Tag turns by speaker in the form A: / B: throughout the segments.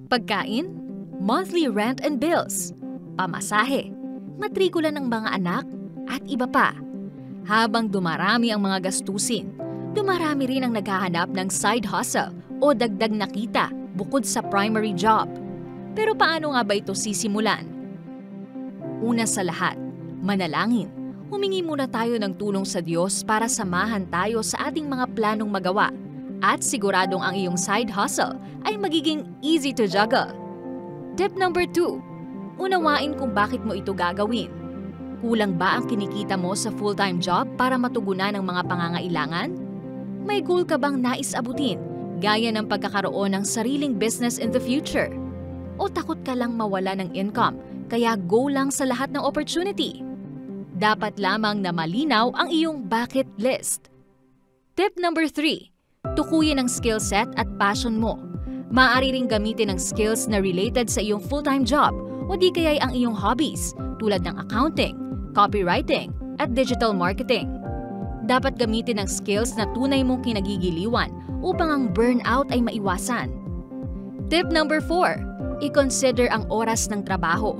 A: Pagkain, monthly rent and bills, pamasahe, matrikula ng mga anak, at iba pa. Habang dumarami ang mga gastusin, dumarami rin ang naghahanap ng side hustle o dagdag na kita bukod sa primary job. Pero paano nga ba ito sisimulan? Una sa lahat, manalangin. Humingi muna tayo ng tulong sa Diyos para samahan tayo sa ating mga planong magawa at siguradong ang iyong side hustle ay magiging easy to juggle. Tip number 2, unawain kung bakit mo ito gagawin. Kulang ba ang kinikita mo sa full-time job para matugunan ang mga pangangailangan? May goal ka bang nais abutin, gaya ng pagkakaroon ng sariling business in the future? O takot ka lang mawala ng income, kaya go lang sa lahat ng opportunity? Dapat lamang na malinaw ang iyong bucket list. Tip number 3, tukuyin ang skill set at passion mo. Maaari ring gamitin ang skills na related sa iyong full-time job o di kaya'y ang iyong hobbies tulad ng accounting, copywriting, at digital marketing. Dapat gamitin ang skills na tunay mong kinagigiliwan upang ang burnout ay maiwasan. Tip number 4, i-consider ang oras ng trabaho.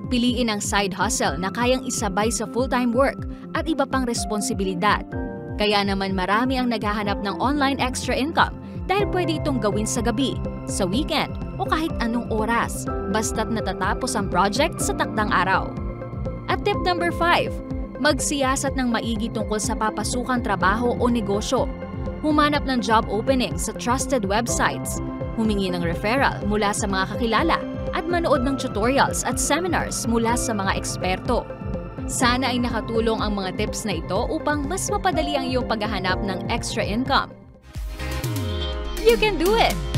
A: Piliin ang side hustle na kayang isabay sa full-time work at iba pang responsibilidad. Kaya naman marami ang naghahanap ng online extra income dahil pwede itong gawin sa gabi, sa weekend o kahit anong oras, basta't natatapos ang project sa takdang araw. At tip number 5, magsiyasat ng maigi tungkol sa papasukang trabaho o negosyo. Humanap ng job opening sa trusted websites, humingi ng referral mula sa mga kakilala, at manood ng tutorials at seminars mula sa mga eksperto. Sana ay nakatulong ang mga tips na ito upang mas mapadali ang iyong paghahanap ng extra income. You can do it!